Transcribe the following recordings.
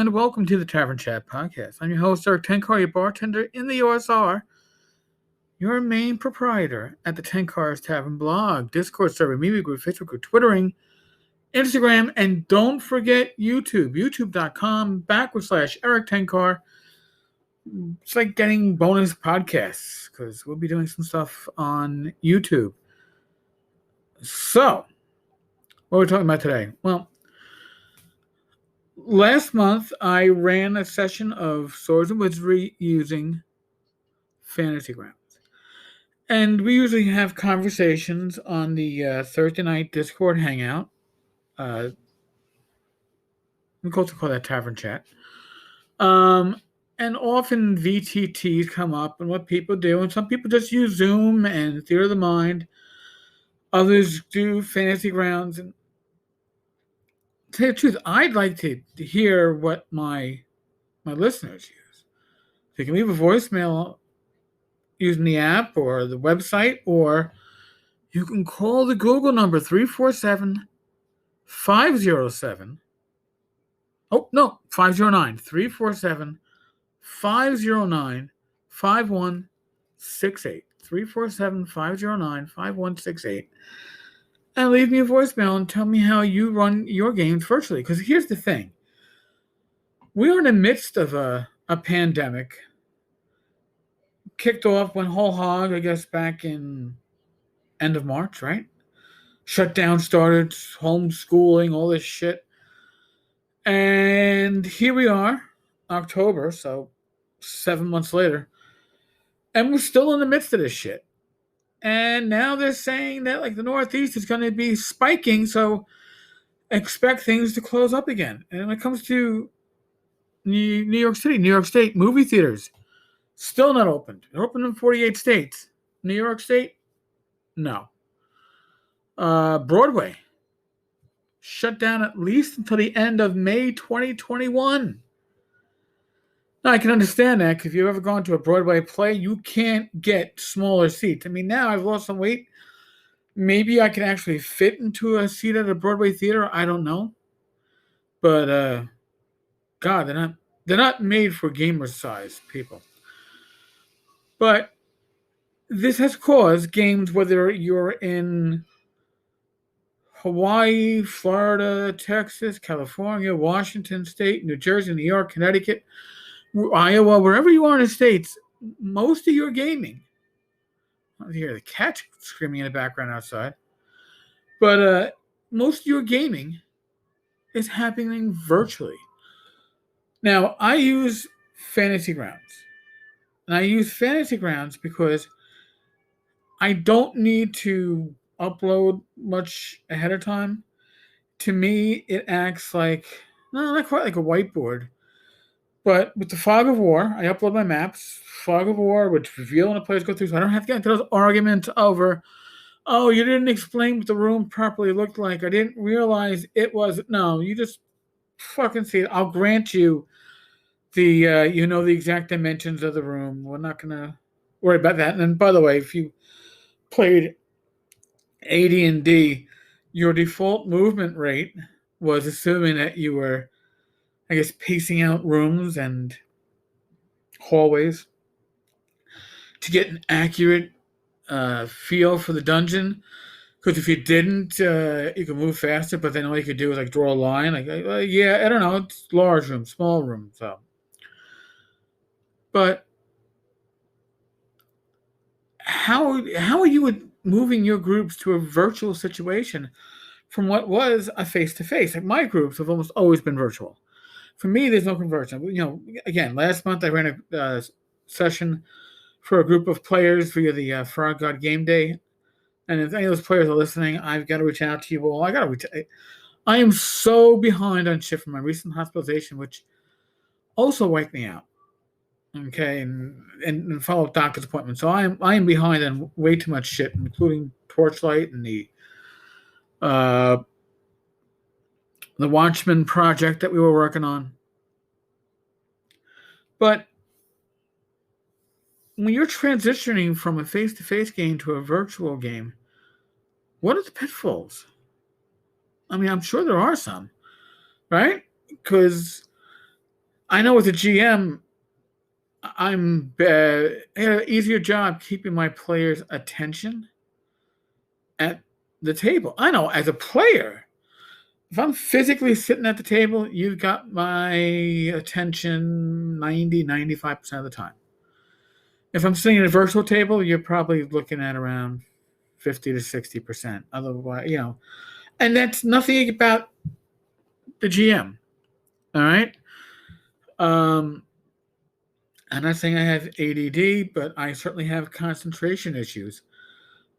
and welcome to the Tavern Chat Podcast. I'm your host, Eric Tenkar, your bartender in the USR, your main proprietor at the Tenkar's Tavern blog, Discord server, Mimi group, Facebook group, Twittering, Instagram, and don't forget YouTube, youtube.com/Eric Tenkar. It's like getting bonus podcasts because we'll be doing some stuff on YouTube. So, what are we talking about today? Well, last month, I ran a session of Swords and Wizardry using Fantasy Grounds. And we usually have conversations on the Thursday night Discord hangout. We also call that Tavern Chat. And often VTTs come up and what people do. And some people just use Zoom and Theater of the Mind. Others do Fantasy Grounds. And to tell you the truth, I'd like to hear what my listeners use. So you can leave a voicemail using the app or the website, or you can call the Google number 347-507. Oh, no, 509. 347-509-5168. 347-509-5168. And leave me a voicemail and tell me how you run your games virtually. Because here's the thing. We are in the midst of a pandemic. Kicked off, went whole hog, I guess, back in end of March, right? Shutdown started, homeschooling, all this shit. And here we are, October, so 7 months later. And we're still in the midst of this shit. And now they're saying that like the Northeast is going to be spiking, so expect things to close up again. And when it comes to New York City, New York State, movie theaters, still not opened. They're open in 48 states. New York State, no. Broadway, shut down at least until the end of May 2021. Now, I can understand that because if you've ever gone to a Broadway play, you can't get smaller seats. I mean, now I've lost some weight. Maybe I can actually fit into a seat at a Broadway theater. I don't know. But, God, they're not made for gamer-sized people. But this has caused games, whether you're in Hawaii, Florida, Texas, California, Washington State, New Jersey, New York, Connecticut, Iowa, wherever you are in the States, most of your gaming, I hear the cat screaming in the background outside, but most of your gaming is happening virtually. Now, I use Fantasy Grounds. And I use Fantasy Grounds because I don't need to upload much ahead of time. To me, it acts like, no, not quite like a whiteboard. But with the Fog of War, I upload my maps. Fog of War, which reveal when the players go through, so I don't have to get into those arguments over, oh, you didn't explain what the room properly looked like. I didn't realize it was. No, you just fucking see it. I'll grant you the exact dimensions of the room. We're not going to worry about that. And then, by the way, if you played AD&D, your default movement rate was assuming that you were, I guess, pacing out rooms and hallways to get an accurate feel for the dungeon. Because if you didn't, you could move faster, but then all you could do was like draw a line. Like, yeah, I don't know, it's large room, small room. So, but how are you moving your groups to a virtual situation from what was a face-to-face? Like my groups have almost always been virtual. For me, there's no conversion. Again, last month I ran a session for a group of players via the Frog God Game Day. And if any of those players are listening, I've got to reach out to you. Well, I am so behind on shit from my recent hospitalization, which also wiped me out. Okay, and follow-up doctor's appointments. So I am behind on way too much shit, including Torchlight and the Watchmen project that we were working on. But when you're transitioning from a face-to-face game to a virtual game, what are the pitfalls? I mean, I'm sure there are some, right? Because I know as a GM, I'm I had an easier job keeping my players' attention at the table. I know as a player, if I'm physically sitting at the table, you've got my attention 95% of the time. If I'm sitting at a virtual table, you're probably looking at around 50 to 60%. Otherwise, and that's nothing about the GM. All right. I'm not saying I have ADD, but I certainly have concentration issues.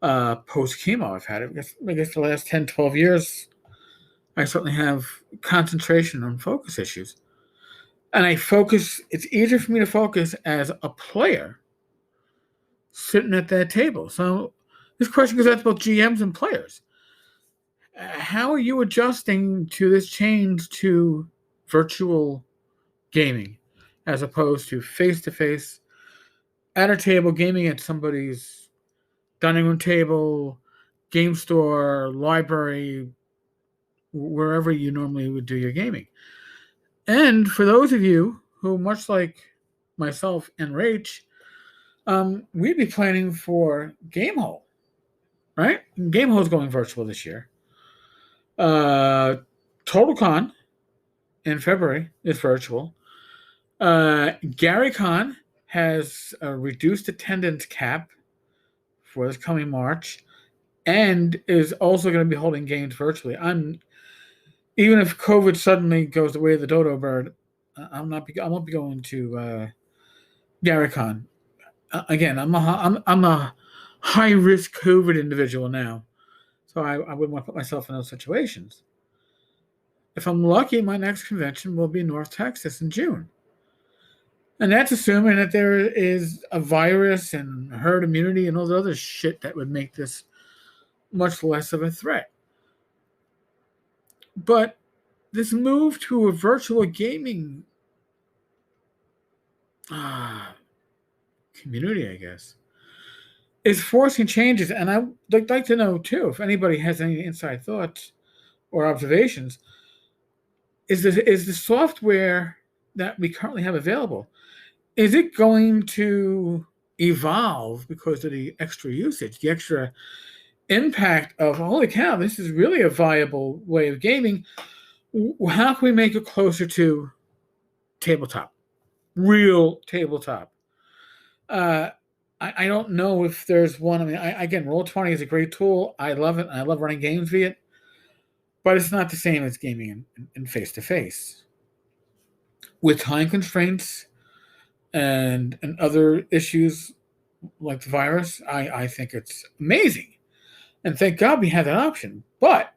Post chemo, I've had it. I guess the last 10, 12 years, I certainly have concentration and focus issues. And it's easier for me to focus as a player sitting at that table. So this question goes out to both GMs and players. How are you adjusting to this change to virtual gaming as opposed to face at a table gaming at somebody's dining room table, game store, library, wherever you normally would do your gaming? And for those of you who, much like myself and Rach, we'd be planning for Gamehole, right? Gamehole is going virtual this year. TotalCon in February is virtual. GaryCon has a reduced attendance cap for this coming March, and is also going to be holding games virtually. Even if COVID suddenly goes the way of the dodo bird, I won't be going to GaryCon. Again, I'm a high risk COVID individual now, so I wouldn't want to put myself in those situations. If I'm lucky, my next convention will be North Texas in June. And that's assuming that there is a virus and herd immunity and all the other shit that would make this much less of a threat. But this move to a virtual gaming community, I guess, is forcing changes. And I'd like to know, too, if anybody has any inside thoughts or observations, is the software that we currently have available, is it going to evolve because of the extra usage, the extra impact of, holy cow, this is really a viable way of gaming? How can we make it closer to tabletop, real tabletop? I don't know if there's one. I mean, again, Roll20 is a great tool. I love it. I love running games via it, but it's not the same as gaming in face-to-face. With time constraints and other issues like the virus, I think it's amazing. And thank God we have that option. But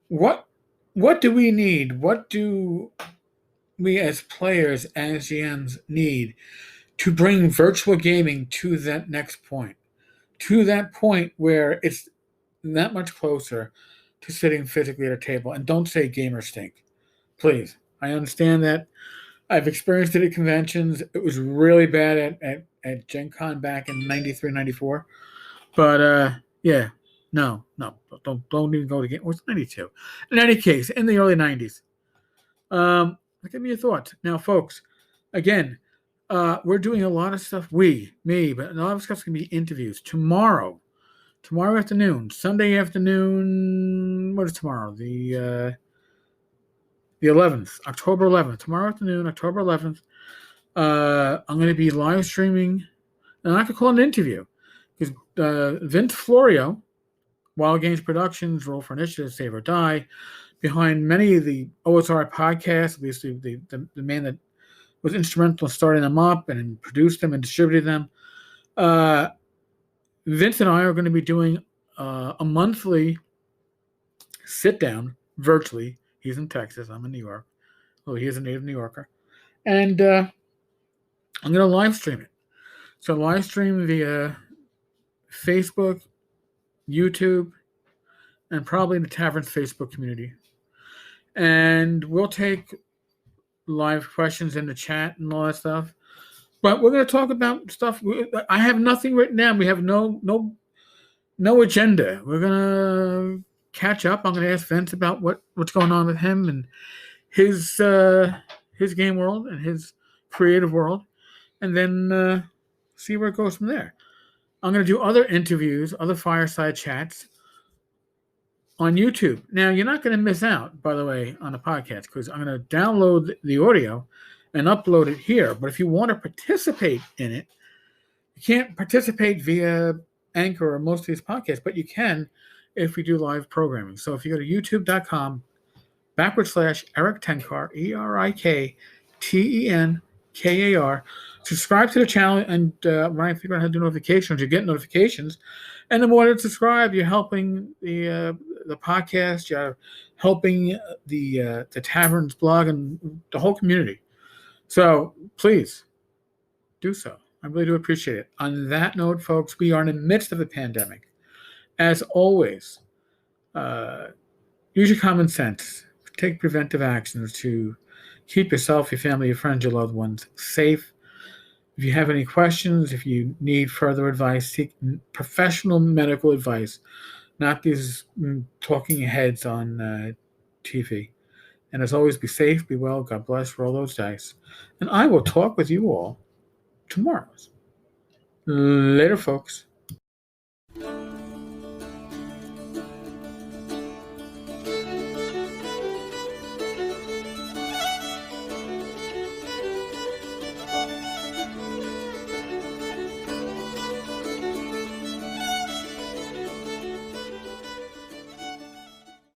what do we need? What do we as players, as GMs, need to bring virtual gaming to that next point? To that point where it's that much closer to sitting physically at a table. And don't say gamers stink. Please. I understand that. I've experienced it at conventions. It was really bad at Gen Con back in 93, 94. But yeah, no, don't even go to game. What's 92? In any case, in the early 90s. Give me your thoughts. Now, folks, again, we're doing a lot of stuff. Me, but a lot of stuff's going to be interviews. Tomorrow afternoon, Sunday afternoon, what is tomorrow? The 11th, October 11th. Tomorrow afternoon, October 11th, I'm going to be live streaming, and I could call it an interview, because Vince Florio, Wild Games Productions, Roll for Initiative, Save or Die, behind many of the OSR podcasts, at least the man that was instrumental in starting them up and produced them and distributed them. Vince and I are going to be doing a monthly sit-down virtually. He's in Texas. I'm in New York. Well, he is a native New Yorker. And I'm going to live stream it. So live stream via Facebook, YouTube, and probably the Tavern's Facebook community. And we'll take live questions in the chat and all that stuff. But we're going to talk about stuff. I have nothing written down. We have no agenda. We're going to catch up. I'm going to ask Vince about what's going on with him and his his game world and his creative world, and then see where it goes from there. I'm going to do other interviews, other fireside chats on YouTube. Now, you're not going to miss out, by the way, on the podcast because I'm going to download the audio and upload it here. But if you want to participate in it, you can't participate via Anchor or most of these podcasts, but you can if we do live programming. So if you go to youtube.com/Eric Tenkar, ErikTenkar, subscribe to the channel, and when I figure out how to do notifications, you get notifications. And the more you subscribe, you're helping the podcast, you're helping the Taverns blog and the whole community. So please do so. I really do appreciate it. On that note, folks, we are in the midst of a pandemic. As always, use your common sense. Take preventive actions to keep yourself, your family, your friends, your loved ones safe. If you have any questions, if you need further advice, seek professional medical advice, not these talking heads on TV. And as always, be safe, be well, God bless, roll those dice. And I will talk with you all tomorrow. Later, folks.